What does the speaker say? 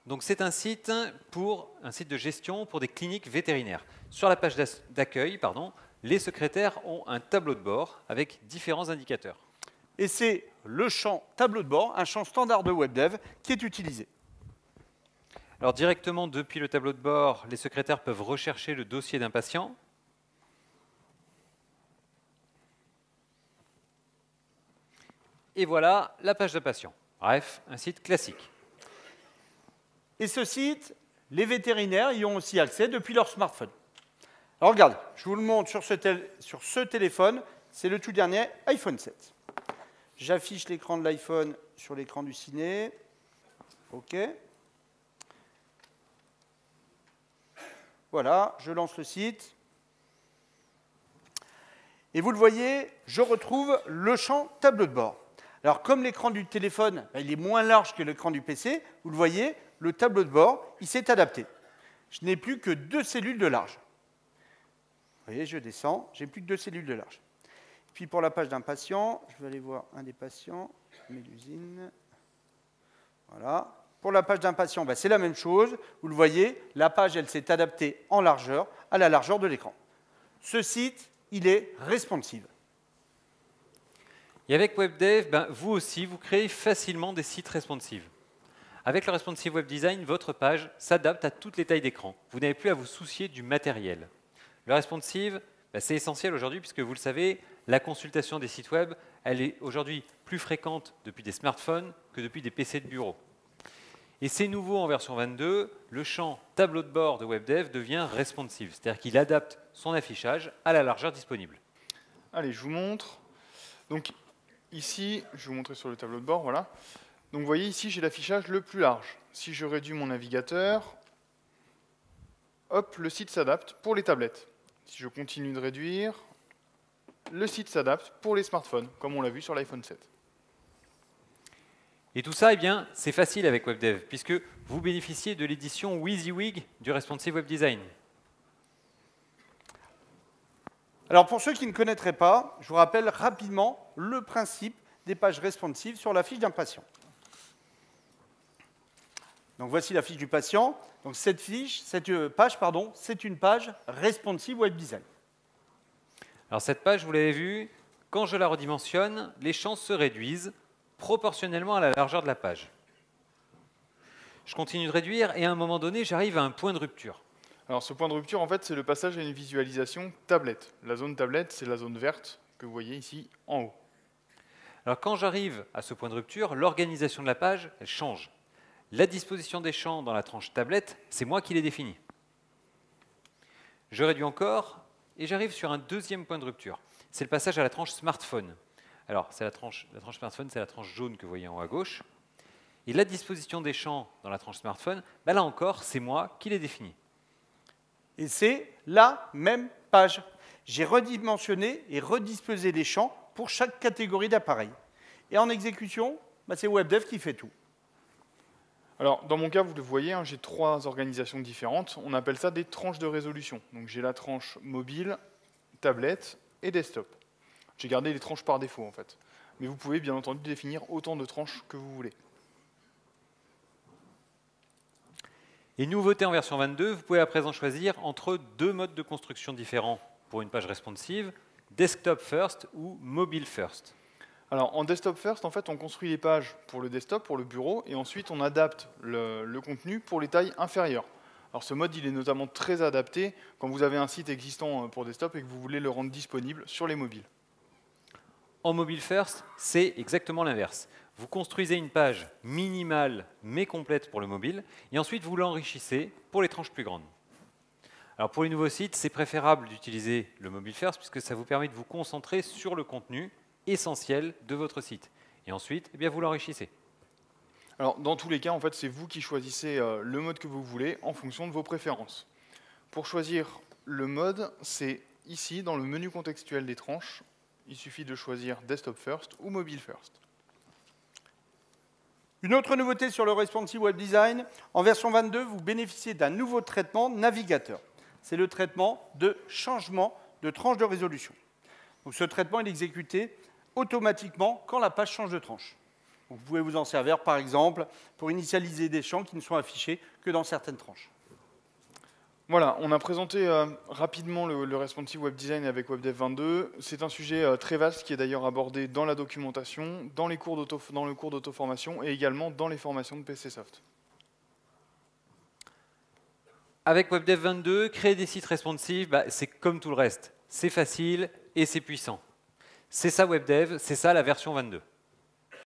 Donc c'est un site de gestion pour des cliniques vétérinaires. Sur la page d'accueil, les secrétaires ont un tableau de bord avec différents indicateurs. Et c'est le champ tableau de bord, un champ standard de WebDev, qui est utilisé. Alors directement depuis le tableau de bord, les secrétaires peuvent rechercher le dossier d'un patient. Et voilà la page de patient. Bref, un site classique. Et ce site, les vétérinaires y ont aussi accès depuis leur smartphone. Alors regardez, je vous le montre sur ce téléphone, c'est le tout dernier iPhone 7. J'affiche l'écran de l'iPhone sur l'écran du ciné. OK. Voilà, je lance le site. Et vous le voyez, je retrouve le champ tableau de bord. Alors comme l'écran du téléphone, il est moins large que l'écran du PC, vous le voyez, le tableau de bord, il s'est adapté. Je n'ai plus que 2 cellules de large. Vous voyez, je descends, j'ai plus que 2 cellules de large. Puis pour la page d'un patient, je vais aller voir un des patients, Mélusine. Voilà. Pour la page d'un patient, c'est la même chose. Vous le voyez, la page, elle s'est adaptée en largeur à la largeur de l'écran. Ce site, il est responsive. Et avec WebDev, vous aussi, vous créez facilement des sites responsives. Avec le Responsive Web Design, votre page s'adapte à toutes les tailles d'écran. Vous n'avez plus à vous soucier du matériel. Le responsive, c'est essentiel aujourd'hui puisque vous le savez, la consultation des sites web, elle est aujourd'hui plus fréquente depuis des smartphones que depuis des PC de bureau. Et c'est nouveau en version 22, le champ tableau de bord de WebDev devient responsive, c'est-à-dire qu'il adapte son affichage à la largeur disponible. Allez, je vous montre. Donc ici, je vais vous montrer sur le tableau de bord, voilà. Donc vous voyez ici, j'ai l'affichage le plus large. Si je réduis mon navigateur, hop, le site s'adapte pour les tablettes. Si je continue de réduire, le site s'adapte pour les smartphones, comme on l'a vu sur l'iPhone 7. Et tout ça, c'est facile avec WebDev, puisque vous bénéficiez de l'édition WYSIWYG du Responsive Web Design. Alors pour ceux qui ne connaîtraient pas, je vous rappelle rapidement le principe des pages responsives sur la fiche d'un patient. Donc voici la fiche du patient. Donc cette page, c'est une page responsive web design. Alors cette page, vous l'avez vu, quand je la redimensionne, les champs se réduisent proportionnellement à la largeur de la page. Je continue de réduire et à un moment donné, j'arrive à un point de rupture. Alors ce point de rupture, en fait, c'est le passage à une visualisation tablette. La zone tablette, c'est la zone verte que vous voyez ici en haut. Alors quand j'arrive à ce point de rupture, l'organisation de la page, elle change. La disposition des champs dans la tranche tablette, c'est moi qui l'ai définie. Je réduis encore et j'arrive sur un deuxième point de rupture. C'est le passage à la tranche smartphone. Alors, la tranche smartphone, c'est la tranche jaune que vous voyez en haut à gauche. Et la disposition des champs dans la tranche smartphone, là encore, c'est moi qui l'ai définie. Et c'est la même page. J'ai redimensionné et redisposé les champs pour chaque catégorie d'appareil. Et en exécution, c'est WebDev qui fait tout. Alors, dans mon cas, vous le voyez, j'ai 3 organisations différentes. On appelle ça des tranches de résolution. Donc, j'ai la tranche mobile, tablette et desktop. J'ai gardé les tranches par défaut, en fait. Mais vous pouvez, bien entendu, définir autant de tranches que vous voulez. Et nouveauté en version 22, vous pouvez à présent choisir entre 2 modes de construction différents pour une page responsive, Desktop First ou Mobile First. Alors, en Desktop First, en fait, on construit les pages pour le desktop, pour le bureau, et ensuite on adapte le contenu pour les tailles inférieures. Alors, ce mode, il est notamment très adapté quand vous avez un site existant pour desktop et que vous voulez le rendre disponible sur les mobiles. En Mobile First, c'est exactement l'inverse. Vous construisez une page minimale mais complète pour le mobile, et ensuite vous l'enrichissez pour les tranches plus grandes. Alors pour les nouveaux sites, c'est préférable d'utiliser le Mobile First puisque ça vous permet de vous concentrer sur le contenu essentiel de votre site. Et ensuite, vous l'enrichissez. Alors dans tous les cas, en fait, c'est vous qui choisissez le mode que vous voulez en fonction de vos préférences. Pour choisir le mode, c'est ici, dans le menu contextuel des tranches. Il suffit de choisir Desktop First ou Mobile First. Une autre nouveauté sur le Responsive Web Design, en version 22, vous bénéficiez d'un nouveau traitement navigateur. C'est le traitement de changement de tranche de résolution. Donc ce traitement est exécuté automatiquement quand la page change de tranche. Donc, vous pouvez vous en servir, par exemple, pour initialiser des champs qui ne sont affichés que dans certaines tranches. Voilà, on a présenté rapidement le responsive web design avec WebDev 22. C'est un sujet très vaste qui est d'ailleurs abordé dans la documentation, dans le cours d'auto-formation et également dans les formations de PCsoft. Avec WebDev 22, créer des sites responsives, c'est comme tout le reste. C'est facile et c'est puissant. C'est ça WebDev, c'est ça la version 22.